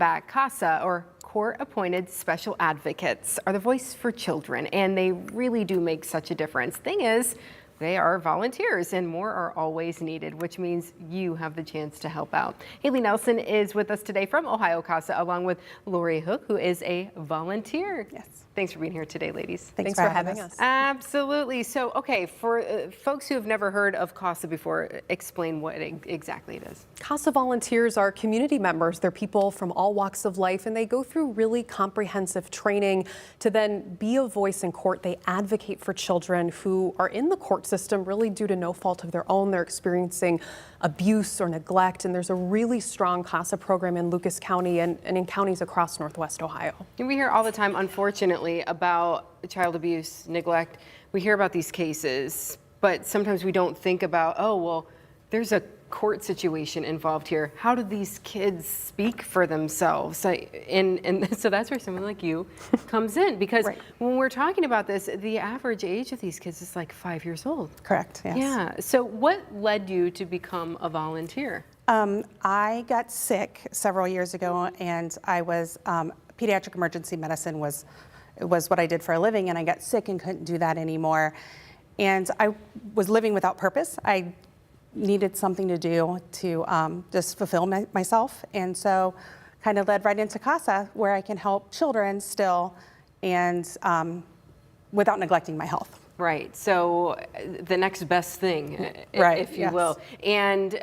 Back CASA, or court-appointed special advocates, are the voice for children, and they really do make such a difference. Thing is, they are volunteers, and more are always needed, which means you have the chance to help out. Haley Nelson is with us today from Ohio CASA, along with Lori Hook, who is a volunteer. Yes. Thanks for being here today, ladies. Thanks for having us. Absolutely. So, okay, for folks who have never heard of CASA before, explain what exactly it is. CASA volunteers are community members. They're people from all walks of life, and they go through really comprehensive training to then be a voice in court. They advocate for children who are in the court system really due to no fault of their own. They're experiencing abuse or neglect, and there's a really strong CASA program in Lucas County and in counties across Northwest Ohio. And we hear all the time, unfortunately, about child abuse, neglect. We hear about these cases, but sometimes we don't think about, oh, well, there's a court situation involved here. How do these kids speak for themselves? And so that's where someone like you comes in, because Right. when we're talking about this, the average age of these kids is like 5 years old. Correct, yes. Yeah. So what led you to become a volunteer? I got sick several years ago, and I was pediatric emergency medicine was what I did for a living, and I got sick and couldn't do that anymore. And I was living without purpose. I needed something to do to just fulfill myself, and so kind of led right into CASA, where I can help children still, and without neglecting my health. Right. So the next best thing, Right, if you yes. will. And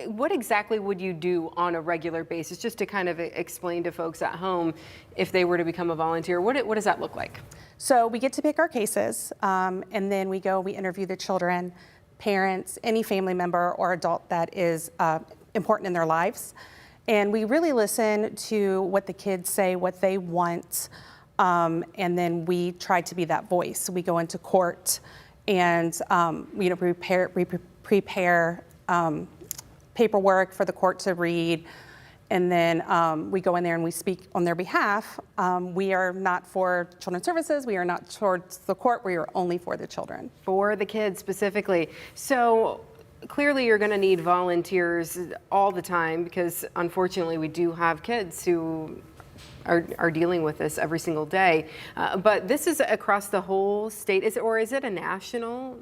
what exactly would you do on a regular basis, just to kind of explain to folks at home, if they were to become a volunteer, what does that look like? So we get to pick our cases, and then we interview the children, parents, any family member or adult that is important in their lives. And we really listen to what the kids say, what they want. And then we try to be that voice. We go into court and prepare paperwork for the court to read, and then we go in there and we speak on their behalf. We are not for children's services. We are not towards the court. We are only for the children. For the kids specifically. So clearly you're going to need volunteers all the time, because unfortunately we do have kids who are dealing with this every single day. But this is across the whole state, is it a national?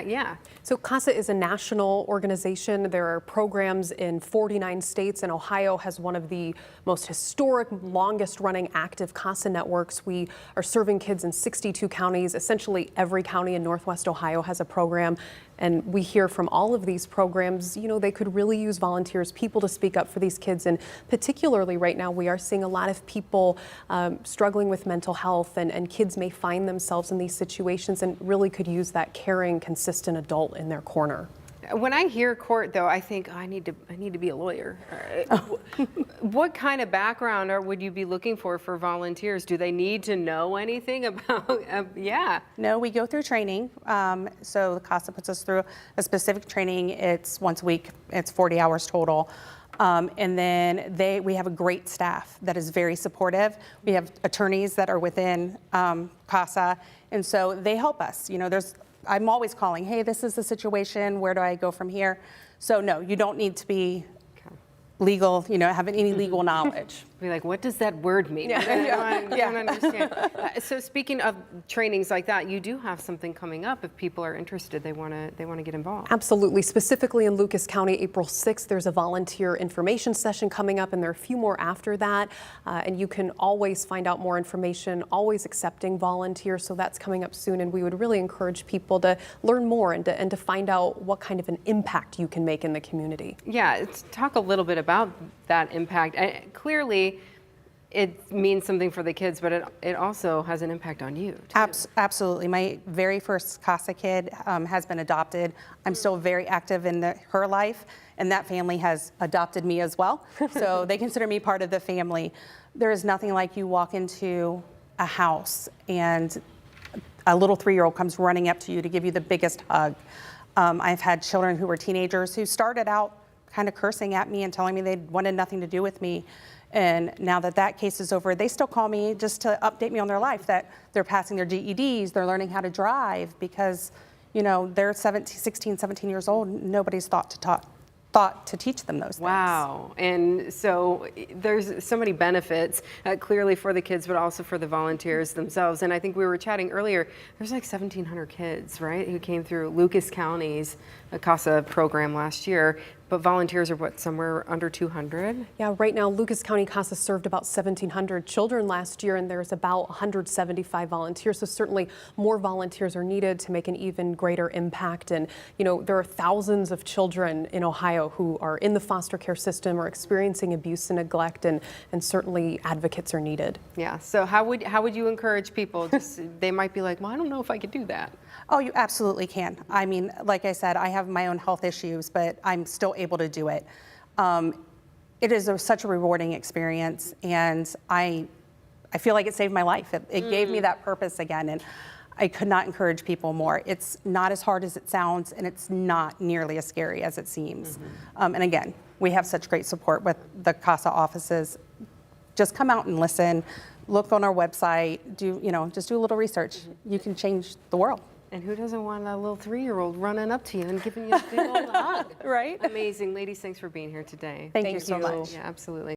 Yeah. So CASA is a national organization. There are programs in 49 states, and Ohio has one of the most historic, longest running active CASA networks. We are serving kids in 62 counties. Essentially every county in Northwest Ohio has a program. And we hear from all of these programs, they could really use volunteers, people to speak up for these kids. And particularly right now, we are seeing a lot of people struggling with mental health, and kids may find themselves in these situations and really could use that caring, consistent adult in their corner. When I hear court, though, I think I need to be a lawyer. What kind of background would you be looking for volunteers? Do they need to know anything about? Yeah. No, we go through training. So the CASA puts us through a specific training. It's once a week. It's 40 hours total. And then we have a great staff that is very supportive. We have attorneys that are within CASA, and so they help us. I'm always calling, hey, this is the situation, where do I go from here? So no, you don't need to be legal, have any legal knowledge. Be like, what does that word mean? Yeah. I don't understand. So speaking of trainings like that, you do have something coming up. If people are interested, they want to get involved. Absolutely. Specifically in Lucas County, April 6th, there's a volunteer information session coming up, and there are a few more after that. And you can always find out more information, always accepting volunteers. So that's coming up soon, and we would really encourage people to learn more and to find out what kind of an impact you can make in the community. Yeah, let's talk a little bit about that impact. Clearly, it means something for the kids, but it also has an impact on you, too. Absolutely. My very first CASA kid has been adopted. I'm still very active in her life, and that family has adopted me as well. So they consider me part of the family. There is nothing like you walk into a house and a little 3-year-old comes running up to you to give you the biggest hug. I've had children who were teenagers who started out kind of cursing at me and telling me they wanted nothing to do with me. And now that case is over, they still call me just to update me on their life, that they're passing their GEDs, they're learning how to drive, because, they're 16, 17 years old. Nobody's thought thought to teach them those things. Wow. And so there's so many benefits, clearly for the kids, but also for the volunteers themselves. And I think we were chatting earlier, there's like 1,700 kids, right, who came through Lucas County's CASA program last year. But volunteers are what, somewhere under 200? Yeah, right now, Lucas County CASA served about 1,700 children last year, and there's about 175 volunteers. So certainly more volunteers are needed to make an even greater impact. And, you know, there are thousands of children in Ohio who are in the foster care system or experiencing abuse and neglect, and certainly advocates are needed. Yeah. So how would you encourage people? Just they might be like, well, I don't know if I could do that. Oh, you absolutely can. I mean, like I said, I have my own health issues, but I'm still able to do it. It is such a rewarding experience, and I feel like it saved my life. It gave me that purpose again, and I could not encourage people more. It's not as hard as it sounds, and it's not nearly as scary as it seems. And again, we have such great support with the CASA offices. Just come out and listen. Look on our website. Just do a little research. You can change the world. And who doesn't want a little 3-year-old running up to you and giving you a big old hug? Right? Amazing. Ladies, thanks for being here today. Thank you so much. Yeah, absolutely.